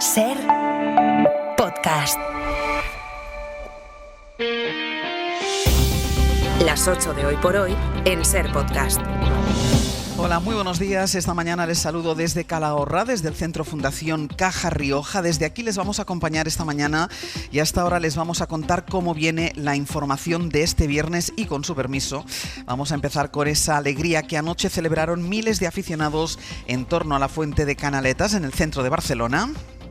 Ser Podcast. Las 8 de hoy por hoy en Ser Podcast. Hola, muy buenos días. Esta mañana les saludo desde Calahorra, desde el Centro Fundación Caja Rioja. Desde aquí les vamos a acompañar esta mañana y hasta ahora les vamos a contar cómo viene la información de este viernes y con su permiso vamos a empezar con esa alegría que anoche celebraron miles de aficionados en torno a la Fuente de Canaletas en el centro de Barcelona.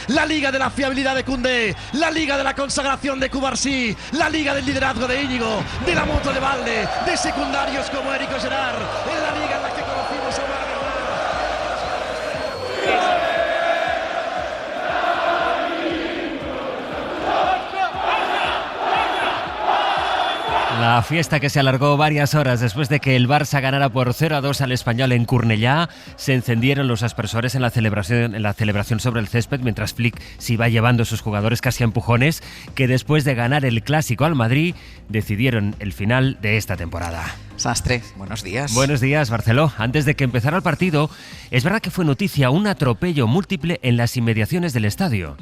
La liga de la fiabilidad de Koundé, la liga de la consagración de Cubarsí, la liga del liderazgo de Íñigo, de la moto de Valde, de secundarios como Érico Gerard, en la liga en la que conocimos a Omar. La fiesta, que se alargó varias horas después de que el Barça ganara por 0-2 al Espanyol en Cornellà, se encendieron los aspersores en la celebración sobre el césped, mientras Flick se iba llevando a sus jugadores casi a empujones, que después de ganar el Clásico al Madrid decidieron el final de esta temporada. Sastre, buenos días. Buenos días, Barceló. Antes de que empezara el partido, es verdad que fue noticia un atropello múltiple en las inmediaciones del estadio.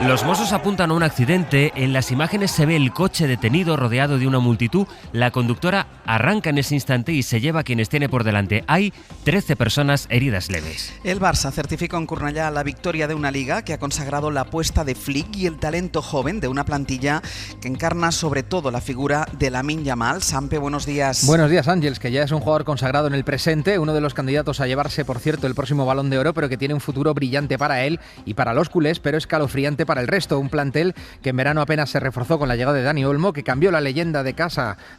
Los Mossos apuntan a un accidente. En las imágenes se ve el coche detenido rodeado de una multitud. La conductora arranca en ese instante y se lleva a quienes tiene por delante. Hay 13 personas heridas leves. El Barça certificó en Cornellà la victoria de una liga que ha consagrado la apuesta de Flick y el talento joven de una plantilla que encarna sobre todo la figura de Lamine Yamal. Sampe, buenos días. Buenos días, Ángels, que ya es un jugador consagrado en el presente, uno de los candidatos a llevarse, por cierto, el próximo Balón de Oro, pero que tiene un futuro brillante para él y para los culés, pero escalofriante para el resto. Un plantel que en verano apenas se reforzó con la llegada de Dani Olmo, que cambió la leyenda de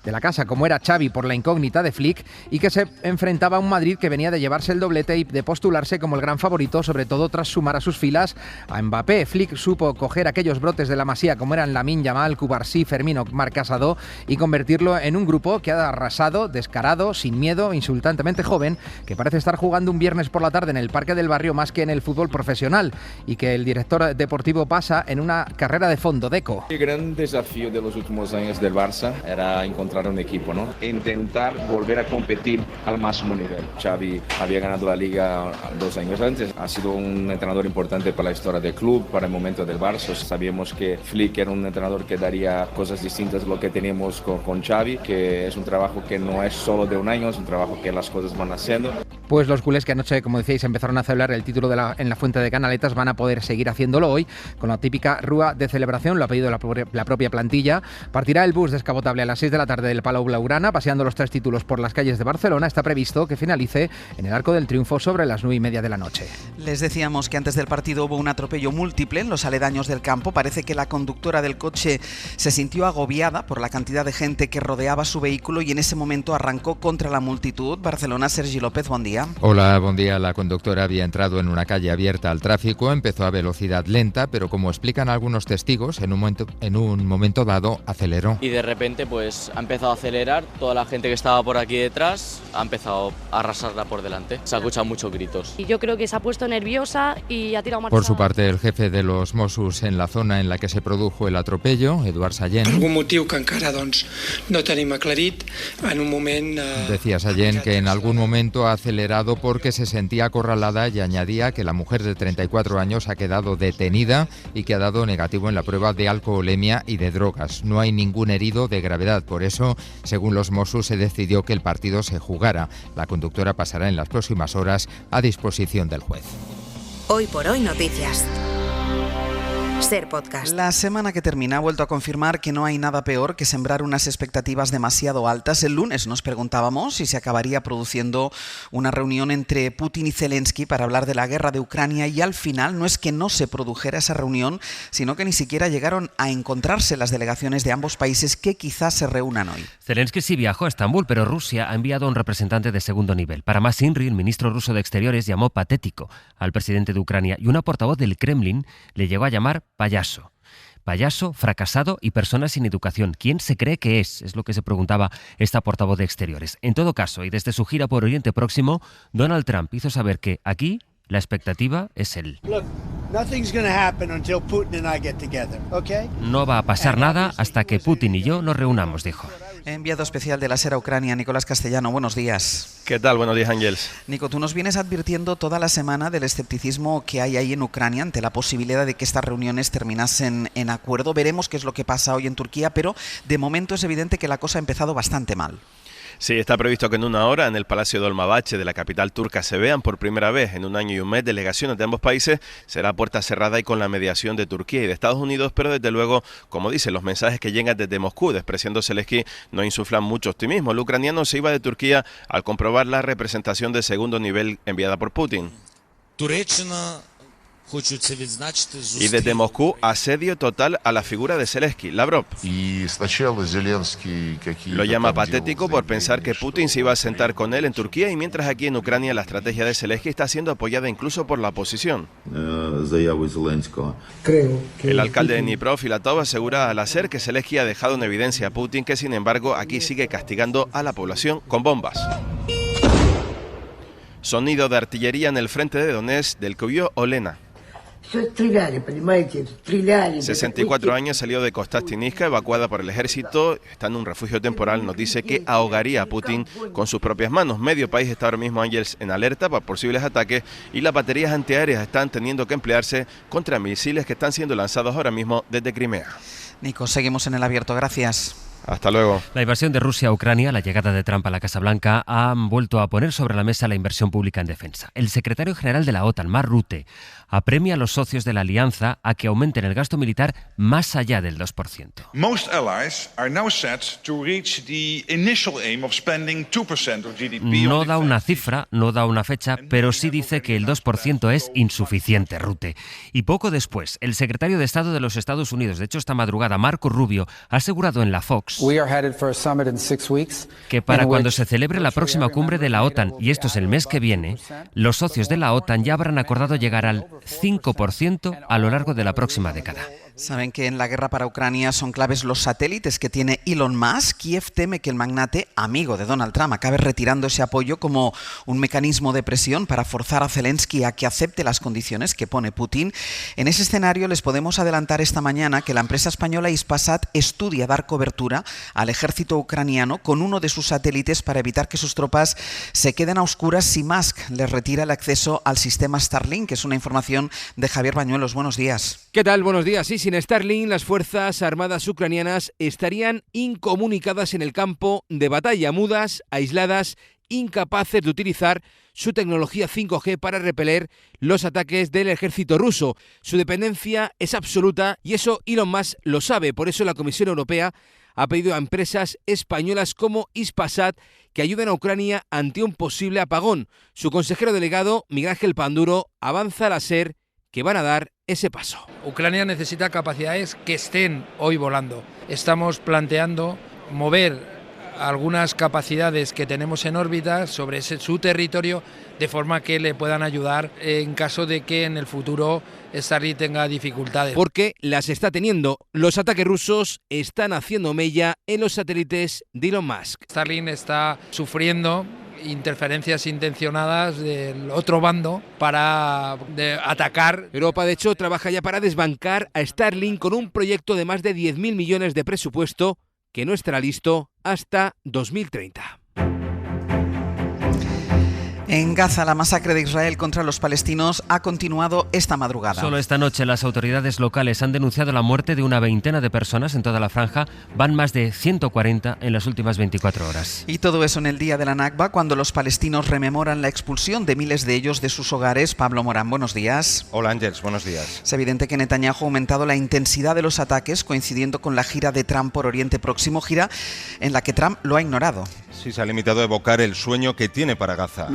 la casa como era Xavi por la incógnita de Flick, y que se enfrentaba a un Madrid que venía de llevarse el doblete y de postularse como el gran favorito, sobre todo tras sumar a sus filas a Mbappé. Flick supo coger aquellos brotes de la Masía como eran Lamine Yamal, Cubarsí, Firmino, Marc Casado y convertirlo en un grupo que ha arrasado, descarado, sin miedo, insultantemente joven, que parece estar jugando un viernes por la tarde en el Parque del Barrio más que en el fútbol profesional, y que el director deportivo pasa en una carrera de fondo. Deco. El gran desafío de los últimos años del Barça era encontrar un equipo, ¿no? Intentar volver a competir al máximo nivel. Xavi había ganado la Liga 2 años antes, ha sido un entrenador importante para la historia del club, para el momento del Barça. Sabíamos que Flick era un entrenador que daría cosas distintas a lo que teníamos con Xavi, que es un trabajo que no es solo de un año, es un trabajo que las cosas van haciendo. Pues los culés que anoche, como decíais, empezaron a celebrar el título en la Fuente de Canaletas van a poder seguir haciéndolo hoy con la típica rúa de celebración. Lo ha pedido la propia plantilla. Partirá el bus descapotable a las 6 de la tarde del Palau Blaugrana, paseando los 3 títulos por las calles de Barcelona. Está previsto que finalice en el Arco del Triunfo sobre las 9:30 de la noche. Les decíamos que antes del partido hubo un atropello múltiple en los aledaños del campo. Parece que la conductora del coche se sintió agobiada por la cantidad de gente que rodeaba su vehículo y en ese momento arrancó contra la multitud. Barcelona, Sergi López, buen día. Hola, buen día. La conductora había entrado en una calle abierta al tráfico, empezó a velocidad lenta, pero como explican algunos testigos, en un momento dado aceleró. Y de repente pues ha empezado a acelerar, toda la gente que estaba por aquí detrás ha empezado a arrasarla por delante. Se ha escuchado muchos gritos. Y yo creo que se ha puesto nerviosa y ha tirado marcha. Por su parte, el jefe de los Mossos en la zona en la que se produjo el atropello, Eduard Sallent. Algun motiu que encara no tenim aclarit. En un moment... Decía Sallent que en algún momento ha acelerado porque se sentía acorralada y añadía que la mujer de 34 años ha quedado detenida y que ha dado negativo en la prueba de alcoholemia y de drogas. No hay ningún herido de gravedad, por eso, según los Mossos, se decidió que el partido se jugara. La conductora pasará en las próximas horas a disposición del juez. Hoy por hoy noticias. Ser Podcast. La semana que termina ha vuelto a confirmar que no hay nada peor que sembrar unas expectativas demasiado altas. El lunes nos preguntábamos si se acabaría produciendo una reunión entre Putin y Zelensky para hablar de la guerra de Ucrania, y al final no es que no se produjera esa reunión, sino que ni siquiera llegaron a encontrarse las delegaciones de ambos países que quizás se reúnan hoy. Zelensky sí viajó a Estambul, pero Rusia ha enviado a un representante de segundo nivel. Para más, Inri, el ministro ruso de Exteriores, llamó patético al presidente de Ucrania, y una portavoz del Kremlin le llegó a llamar payaso. Payaso, fracasado y persona sin educación. ¿Quién se cree que es? Es lo que se preguntaba esta portavoz de Exteriores. En todo caso, y desde su gira por Oriente Próximo, Donald Trump hizo saber que aquí la expectativa es él. No va a pasar nada hasta que Putin y yo nos reunamos, dijo. Enviado especial de la SER a Ucrania, Nicolás Castellano, buenos días. ¿Qué tal? Buenos días, Ángels. Nico, tú nos vienes advirtiendo toda la semana del escepticismo que hay ahí en Ucrania ante la posibilidad de que estas reuniones terminasen en acuerdo. Veremos qué es lo que pasa hoy en Turquía, pero de momento es evidente que la cosa ha empezado bastante mal. Sí, está previsto que en una hora en el Palacio de Dolmabahce de la capital turca se vean por primera vez en un año y un mes delegaciones de ambos países. Será a puerta cerrada y con la mediación de Turquía y de Estados Unidos, pero desde luego, como dicen los mensajes que llegan desde Moscú, despreciando Zelensky, no insuflan mucho optimismo. El ucraniano se iba de Turquía al comprobar la representación de segundo nivel enviada por Putin. Y desde Moscú, asedio total a la figura de Zelensky. Lavrov lo llama patético por pensar que Putin se iba a sentar con él en Turquía, y mientras aquí en Ucrania la estrategia de Zelensky está siendo apoyada incluso por la oposición. El alcalde de Dnipro, Filatov, asegura al SER que Zelensky ha dejado en evidencia a Putin, que sin embargo aquí sigue castigando a la población con bombas. Sonido de artillería en el frente de Donetsk del que huyó Olena. 64 años, salió de Kostyantynivka, evacuada por el ejército, está en un refugio temporal. Nos dice que ahogaría a Putin con sus propias manos. Medio país está ahora mismo, Ángels, en alerta para posibles ataques, y las baterías antiaéreas están teniendo que emplearse contra misiles que están siendo lanzados ahora mismo desde Crimea. Nico, seguimos en el abierto, gracias. Hasta luego. La invasión de Rusia a Ucrania, la llegada de Trump a la Casa Blanca, han vuelto a poner sobre la mesa la inversión pública en defensa. El secretario general de la OTAN, Mark Rutte, apremia a los socios de la alianza a que aumenten el gasto militar más allá del 2%. Most allies are now set to reach the initial aim of spending 2% of GDP. No da una cifra, no da una fecha, pero sí dice que el 2% es insuficiente, Rutte. Y poco después, el secretario de Estado de los Estados Unidos, de hecho esta madrugada, Marco Rubio, ha asegurado en la Fox que para cuando se celebre la próxima cumbre de la OTAN, y esto es el mes que viene, los socios de la OTAN ya habrán acordado llegar al 5% a lo largo de la próxima década. Saben que en la guerra para Ucrania son claves los satélites que tiene Elon Musk. Kiev teme que el magnate, amigo de Donald Trump, acabe retirando ese apoyo como un mecanismo de presión para forzar a Zelensky a que acepte las condiciones que pone Putin. En ese escenario les podemos adelantar esta mañana que la empresa española Hispasat estudia dar cobertura al ejército ucraniano con uno de sus satélites para evitar que sus tropas se queden a oscuras si Musk les retira el acceso al sistema Starlink, que es una información de Javier Bañuelos. Buenos días. ¿Qué tal? Buenos días. Sí, sin Starlink, las fuerzas armadas ucranianas estarían incomunicadas en el campo de batalla, mudas, aisladas, incapaces de utilizar su tecnología 5G para repeler los ataques del ejército ruso. Su dependencia es absoluta y eso Elon Musk lo sabe. Por eso la Comisión Europea ha pedido a empresas españolas como Hispasat que ayuden a Ucrania ante un posible apagón. Su consejero delegado, Miguel Ángel Panduro, avanza a la SER que van a dar ese paso. Ucrania necesita capacidades que estén hoy volando. Estamos planteando mover algunas capacidades que tenemos en órbita sobre su territorio, de forma que le puedan ayudar en caso de que en el futuro Starlink tenga dificultades. Porque las está teniendo. Los ataques rusos están haciendo mella en los satélites de Elon Musk. Starlink está sufriendo interferencias intencionadas del otro bando para atacar. Europa, de hecho, trabaja ya para desbancar a Starlink con un proyecto de más de 10.000 millones de presupuesto que no estará listo hasta 2030. En Gaza, la masacre de Israel contra los palestinos ha continuado esta madrugada. Solo esta noche las autoridades locales han denunciado la muerte de una veintena de personas en toda la franja. Van más de 140 en las últimas 24 horas. Y todo eso en el día de la Nakba, cuando los palestinos rememoran la expulsión de miles de ellos de sus hogares. Pablo Morán, buenos días. Hola Ángels, buenos días. Es evidente que Netanyahu ha aumentado la intensidad de los ataques, coincidiendo con la gira de Trump por Oriente Próximo, gira en la que Trump lo ha ignorado. Sí, se ha limitado a evocar el sueño que tiene para Gaza.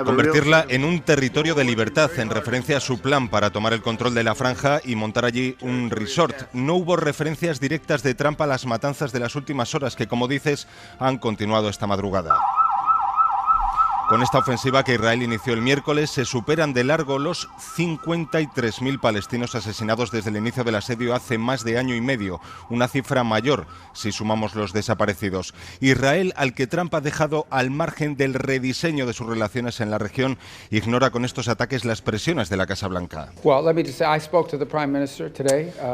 Convertirla en un territorio de libertad, en referencia a su plan para tomar el control de la franja y montar allí un resort. No hubo referencias directas de Trump a las matanzas de las últimas horas, que, como dices, han continuado esta madrugada. Con esta ofensiva que Israel inició el miércoles, se superan de largo los 53.000 palestinos asesinados desde el inicio del asedio hace más de año y medio, una cifra mayor si sumamos los desaparecidos. Israel, al que Trump ha dejado al margen del rediseño de sus relaciones en la región, ignora con estos ataques las presiones de la Casa Blanca.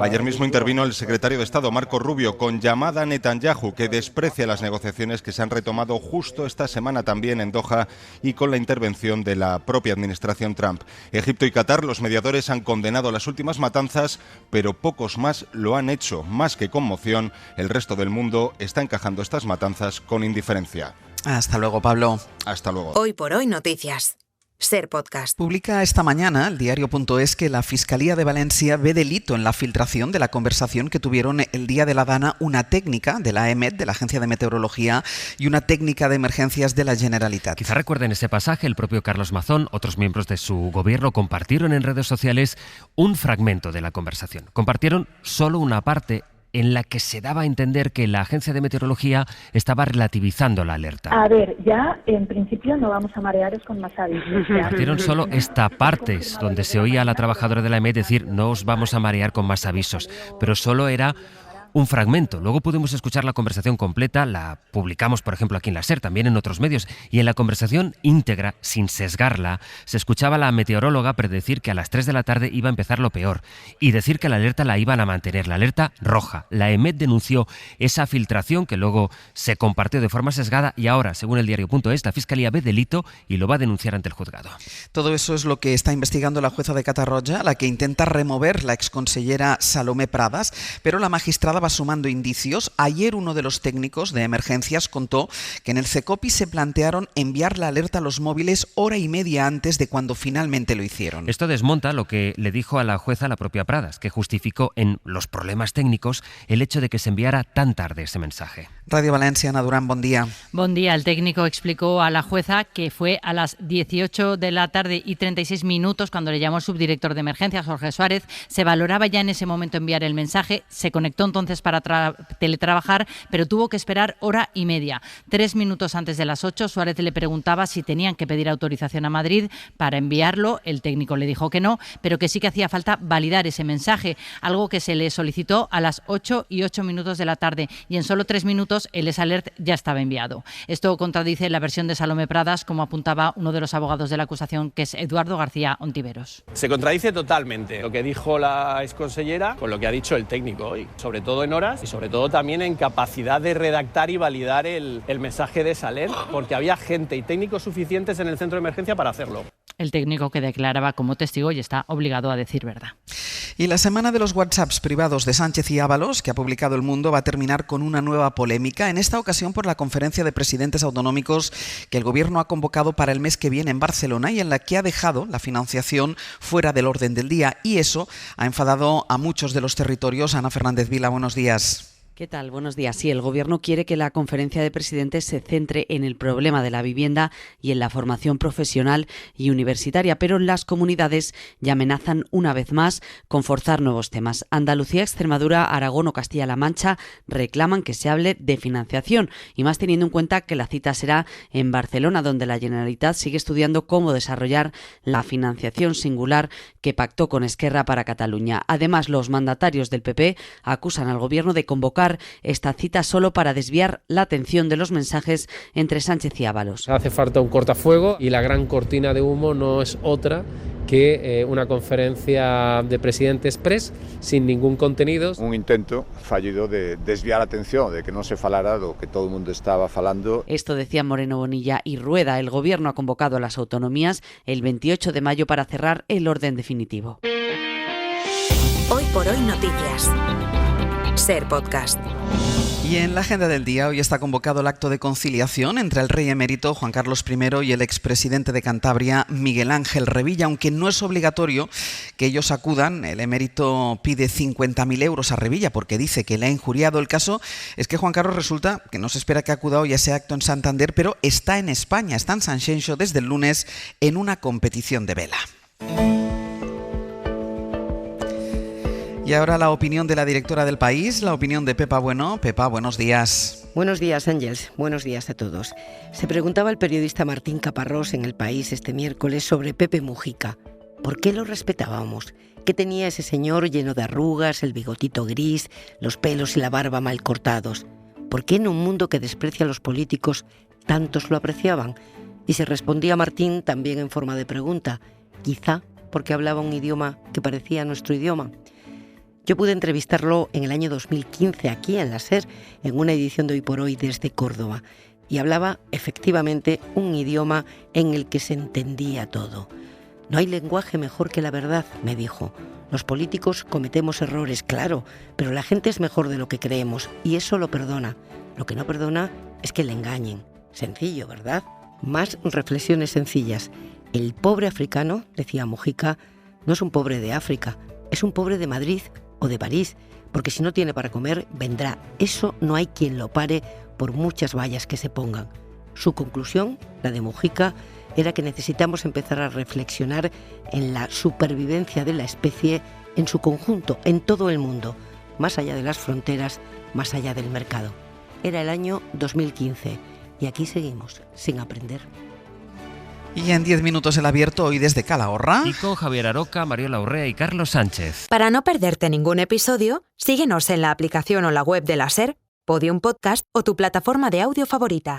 Ayer mismo intervino el secretario de Estado, Marco Rubio, con llamada a Netanyahu, que desprecia las negociaciones que se han retomado justo esta semana también en Doha y con la intervención de la propia administración Trump. Egipto y Qatar, los mediadores, han condenado las últimas matanzas, pero pocos más lo han hecho. Más que conmoción, el resto del mundo está encajando estas matanzas con indiferencia. Hasta luego, Pablo. Hasta luego. Hoy por hoy noticias. Ser Podcast. Publica esta mañana el diario.es que la Fiscalía de Valencia ve delito en la filtración de la conversación que tuvieron el día de la Dana una técnica de la EMET, de la Agencia de Meteorología, y una técnica de emergencias de la Generalitat. Quizá recuerden ese pasaje, el propio Carlos Mazón, otros miembros de su gobierno compartieron en redes sociales un fragmento de la conversación. Compartieron solo una parte en la que se daba a entender que la Agencia de Meteorología estaba relativizando la alerta. A ver, ya en principio no vamos a marearos con más avisos. Compartieron solo esta parte, donde se oía a la trabajadora de la EMET decir no os vamos a marear con más avisos, pero solo era un fragmento. Luego pudimos escuchar la conversación completa, la publicamos, por ejemplo, aquí en la SER, también en otros medios, y en la conversación íntegra, sin sesgarla, se escuchaba a la meteoróloga predecir que a las 3 de la tarde iba a empezar lo peor y decir que la alerta la iban a mantener, la alerta roja. La EMET denunció esa filtración que luego se compartió de forma sesgada y ahora, según el diario.es, la Fiscalía ve delito y lo va a denunciar ante el juzgado. Todo eso es lo que está investigando la jueza de Catarroja, la que intenta remover la exconsellera Salomé Pradas, pero la magistrada va sumando indicios. Ayer uno de los técnicos de emergencias contó que en el CECOPI se plantearon enviar la alerta a los móviles hora y media antes de cuando finalmente lo hicieron. Esto desmonta lo que le dijo a la jueza la propia Pradas, que justificó en los problemas técnicos el hecho de que se enviara tan tarde ese mensaje. Radio Valencia, Ana Durán, buen día. Buen día. El técnico explicó a la jueza que fue a las 18 de la tarde y 36 minutos cuando le llamó el subdirector de emergencias, Jorge Suárez. Se valoraba ya en ese momento enviar el mensaje. Se conectó entonces para teletrabajar, pero tuvo que esperar hora y media. 3 minutos antes de las 8, Suárez le preguntaba si tenían que pedir autorización a Madrid para enviarlo. El técnico le dijo que no, pero que sí que hacía falta validar ese mensaje, algo que se le solicitó a las 8 y 8 minutos de la tarde, y en solo 3 minutos el S-Alert ya estaba enviado. Esto contradice la versión de Salomé Pradas, como apuntaba uno de los abogados de la acusación, que es Eduardo García Ontiveros. Se contradice totalmente lo que dijo la exconsellera con lo que ha dicho el técnico hoy, sobre todo en horas y sobre todo también en capacidad de redactar y validar el mensaje de S-Alert, porque había gente y técnicos suficientes en el centro de emergencia para hacerlo. El técnico que declaraba como testigo y está obligado a decir verdad. Y la semana de los WhatsApps privados de Sánchez y Ábalos, que ha publicado El Mundo, va a terminar con una nueva polémica, en esta ocasión por la conferencia de presidentes autonómicos que el Gobierno ha convocado para el mes que viene en Barcelona y en la que ha dejado la financiación fuera del orden del día. Y eso ha enfadado a muchos de los territorios. Ana Fernández Vila, buenos días. ¿Qué tal? Buenos días. Sí, el Gobierno quiere que la conferencia de presidentes se centre en el problema de la vivienda y en la formación profesional y universitaria, pero las comunidades ya amenazan una vez más con forzar nuevos temas. Andalucía, Extremadura, Aragón o Castilla-La Mancha reclaman que se hable de financiación, y más teniendo en cuenta que la cita será en Barcelona, donde la Generalitat sigue estudiando cómo desarrollar la financiación singular que pactó con Esquerra para Cataluña. Además, los mandatarios del PP acusan al Gobierno de convocar esta cita solo para desviar la atención de los mensajes entre Sánchez y Ábalos. Hace falta un cortafuego y la gran cortina de humo no es otra que una conferencia de presidente express sin ningún contenido. Un intento fallido de desviar la atención, de que no se falara lo que todo el mundo estaba falando. Esto decían Moreno Bonilla y Rueda. El Gobierno ha convocado a las autonomías el 28 de mayo para cerrar el orden definitivo. Hoy por hoy noticias. Ser Podcast. Y en la agenda del día hoy está convocado el acto de conciliación entre el rey emérito Juan Carlos I y el expresidente de Cantabria Miguel Ángel Revilla, aunque no es obligatorio que ellos acudan. El emérito pide 50.000 euros a Revilla porque dice que le ha injuriado. El caso es que Juan Carlos resulta que no se espera que acuda hoy a ese acto en Santander, pero está en España, está en Sanxenxo desde el lunes en una competición de vela. Y ahora la opinión de la directora del País, la opinión de Pepa Bueno. Pepa, buenos días. Buenos días, Ángels. Buenos días a todos. Se preguntaba el periodista Martín Caparrós en El País este miércoles sobre Pepe Mujica. ¿Por qué lo respetábamos? ¿Qué tenía ese señor lleno de arrugas, el bigotito gris, los pelos y la barba mal cortados? ¿Por qué en un mundo que desprecia a los políticos tantos lo apreciaban? Y se respondía Martín también en forma de pregunta. Quizá porque hablaba un idioma que parecía nuestro idioma. Yo pude entrevistarlo en el año 2015 aquí en la SER, en una edición de Hoy por Hoy desde Córdoba, y hablaba efectivamente un idioma en el que se entendía todo. No hay lenguaje mejor que la verdad, me dijo. Los políticos cometemos errores, claro, pero la gente es mejor de lo que creemos y eso lo perdona. Lo que no perdona es que le engañen. Sencillo, ¿verdad? Más reflexiones sencillas. El pobre africano, decía Mujica, no es un pobre de África, es un pobre de Madrid o de París, porque si no tiene para comer, vendrá. Eso no hay quien lo pare por muchas vallas que se pongan. Su conclusión, la de Mujica, era que necesitamos empezar a reflexionar en la supervivencia de la especie en su conjunto, en todo el mundo, más allá de las fronteras, más allá del mercado. Era el año 2015 y aquí seguimos, sin aprender. Y en 10 minutos el abierto hoy desde Calahorra. Y con Javier Aroca, Mariola Urrea y Carlos Sánchez. Para no perderte ningún episodio, síguenos en la aplicación o la web de la SER, Podium Podcast o tu plataforma de audio favorita.